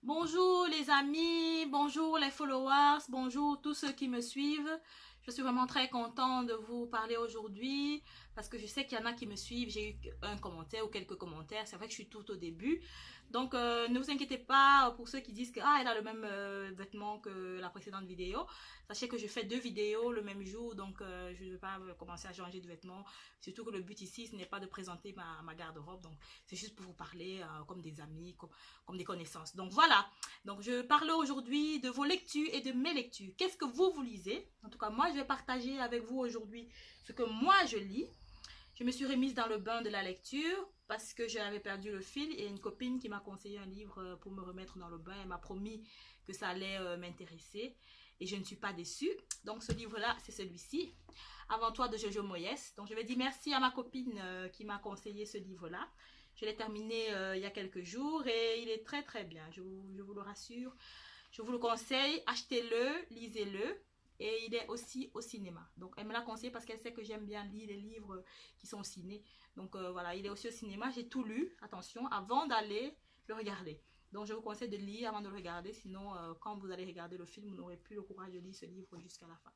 Bonjour les amis, bonjour les followers, bonjour tous ceux qui me suivent. Je suis vraiment très content de vous parler aujourd'hui parce que je sais qu'il y en a qui me suivent. J'ai eu un commentaire ou quelques commentaires. C'est vrai que je suis tout au début. Donc ne vous inquiétez pas pour ceux qui disent que elle a le même vêtement que la précédente vidéo. Sachez que je fais deux vidéos le même jour, donc je ne vais pas commencer à changer de vêtements. Surtout que le but ici, ce n'est pas de présenter ma garde-robe. Donc c'est juste pour vous parler comme des amis, comme des connaissances. Donc voilà, donc je parle aujourd'hui de vos lectures et de mes lectures. Qu'est-ce que vous lisez? En tout cas, moi, je vais partager avec vous aujourd'hui ce que moi je lis. Je me suis remise dans le bain de la lecture parce que j'avais perdu le fil et une copine qui m'a conseillé un livre pour me remettre dans le bain. Elle m'a promis que ça allait m'intéresser et je ne suis pas déçue. Donc ce livre-là, c'est celui-ci, Avant toi de Jojo Moyes. Donc je vais dire merci à ma copine qui m'a conseillé ce livre-là. Je l'ai terminé il y a quelques jours et il est très très bien, je vous le rassure. Je vous le conseille, achetez-le, lisez-le. Et il est aussi au cinéma. Donc elle me l'a conseillé parce qu'elle sait que j'aime bien lire les livres qui sont au ciné. Donc voilà, il est aussi au cinéma. J'ai tout lu, attention, avant d'aller le regarder. Donc je vous conseille de lire avant de le regarder. Sinon, quand vous allez regarder le film, vous n'aurez plus le courage de lire ce livre jusqu'à la fin.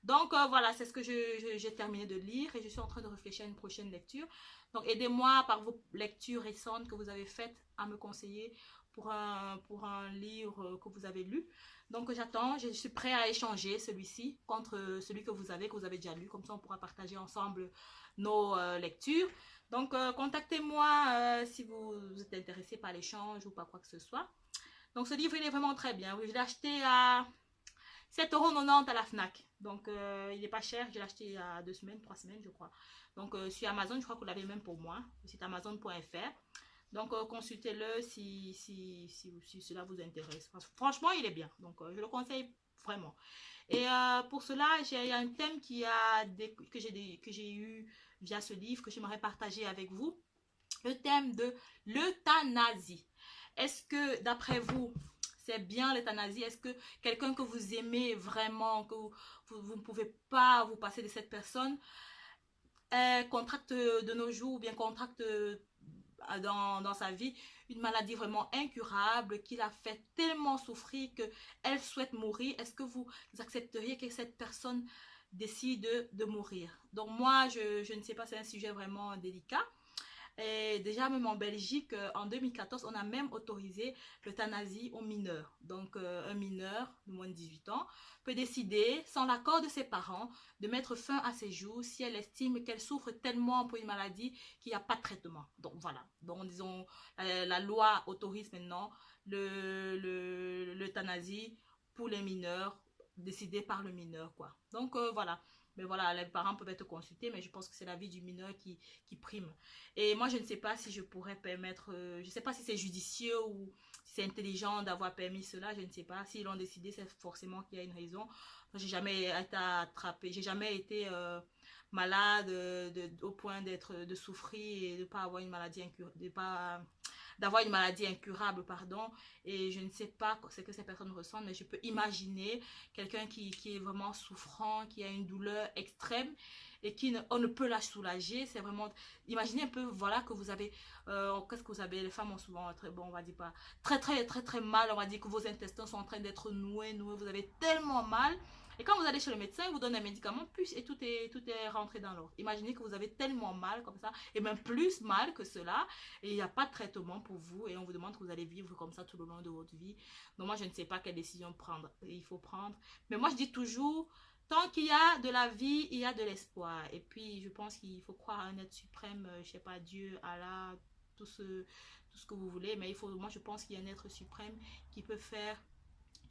Donc voilà, c'est ce que j'ai terminé de lire et je suis en train de réfléchir à une prochaine lecture. Donc aidez-moi par vos lectures récentes que vous avez faites à me conseiller pour un livre que vous avez lu. Donc j'attends, je suis prêt à échanger celui-ci contre celui que vous avez déjà lu. Comme ça, on pourra partager ensemble nos lectures. Donc contactez-moi si vous êtes intéressé par l'échange ou par quoi que ce soit. Donc ce livre, il est vraiment très bien. Oui, je l'ai acheté à 7,90 € à la FNAC. Donc, il n'est pas cher. Je l'ai acheté il y a 2 semaines, 3 semaines, je crois. Donc, sur Amazon, je crois que vous l'avez même pour moi. C'est amazon.fr. Donc, consultez-le si cela vous intéresse. Franchement, il est bien. Donc, je le conseille vraiment. Et pour cela, il y a un thème que j'ai eu via ce livre que j'aimerais partager avec vous. Le thème de l'euthanasie. Est-ce que, d'après vous, c'est bien l'euthanasie? Est-ce que quelqu'un que vous aimez vraiment, que vous ne pouvez pas vous passer de cette personne, contracte de nos jours, ou bien contracte dans sa vie une maladie vraiment incurable qui l'a fait tellement souffrir qu'elle souhaite mourir? Est-ce que vous accepteriez que cette personne décide de mourir? Donc moi, je ne sais pas, c'est un sujet vraiment délicat. Et déjà, même en Belgique, en 2014, on a même autorisé l'euthanasie aux mineurs. Donc, un mineur de moins de 18 ans peut décider, sans l'accord de ses parents, de mettre fin à ses jours si elle estime qu'elle souffre tellement pour une maladie qu'il n'y a pas de traitement. Donc, voilà. Donc, disons, la loi autorise maintenant l'euthanasie pour les mineurs, décidée par le mineur, quoi. Donc, voilà. Mais voilà, les parents peuvent être consultés, mais je pense que c'est la vie du mineur qui prime. Et moi, je ne sais pas si je pourrais permettre, je ne sais pas si c'est judicieux ou si c'est intelligent d'avoir permis cela, je ne sais pas. S'ils l'ont décidé, c'est forcément qu'il y a une raison. J'ai jamais été attrapée, j'ai jamais été malade au point de souffrir et de pas avoir une maladie incurable, d'avoir une maladie incurable, pardon. Et je ne sais pas ce que ces personnes ressentent, mais je peux imaginer quelqu'un qui est vraiment souffrant, qui a une douleur extrême et on ne peut la soulager. C'est vraiment, imaginez un peu, voilà, que vous avez, qu'est-ce que vous avez, les femmes ont souvent très, bon, on va dire pas, très mal, on va dire que vos intestins sont en train d'être noués, vous avez tellement mal. Et quand vous allez chez le médecin, il vous donne un médicament, plus et tout est rentré dans l'ordre. Imaginez que vous avez tellement mal comme ça, et même plus mal que cela, et il n'y a pas de traitement pour vous, et on vous demande que vous allez vivre comme ça tout le long de votre vie. Donc moi, je ne sais pas quelle décision prendre, il faut prendre. Mais moi, je dis toujours, tant qu'il y a de la vie, il y a de l'espoir. Et puis, je pense qu'il faut croire à un être suprême, je sais pas, Dieu, Allah, tout ce que vous voulez. Mais moi, je pense qu'il y a un être suprême qui peut faire,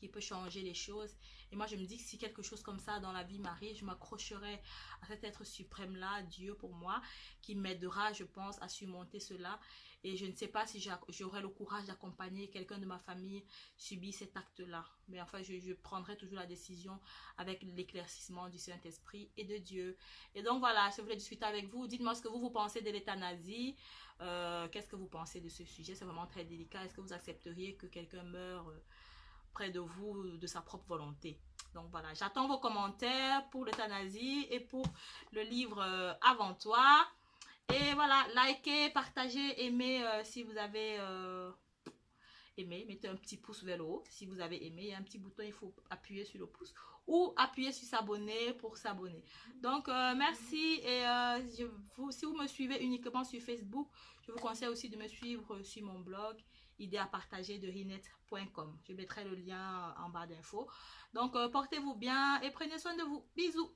qui peut changer les choses. Et moi, je me dis que si quelque chose comme ça dans la vie m'arrive, je m'accrocherai à cet être suprême-là, Dieu pour moi, qui m'aidera, je pense, à surmonter cela. Et je ne sais pas si j'aurai le courage d'accompagner quelqu'un de ma famille subir cet acte-là. Mais enfin, je prendrai toujours la décision avec l'éclaircissement du Saint-Esprit et de Dieu. Et donc voilà, je voulais discuter avec vous. Dites-moi ce que vous pensez de l'euthanasie. Qu'est-ce que vous pensez de ce sujet? C'est vraiment très délicat. Est-ce que vous accepteriez que quelqu'un meure près de vous de sa propre volonté? Donc voilà, j'attends vos commentaires pour l'euthanasie et pour le livre Avant toi. Et voilà, likez, partagez, aimez si vous avez aimé, mettez un petit pouce vers le haut. Si vous avez aimé, il y a un petit bouton, il faut appuyer sur le pouce ou appuyer sur s'abonner pour s'abonner. Donc, merci. Et si vous me suivez uniquement sur Facebook, je vous conseille aussi de me suivre sur mon blog idées à partager de rinette.com. Je mettrai le lien en barre d'infos. Donc, portez-vous bien et prenez soin de vous. Bisous.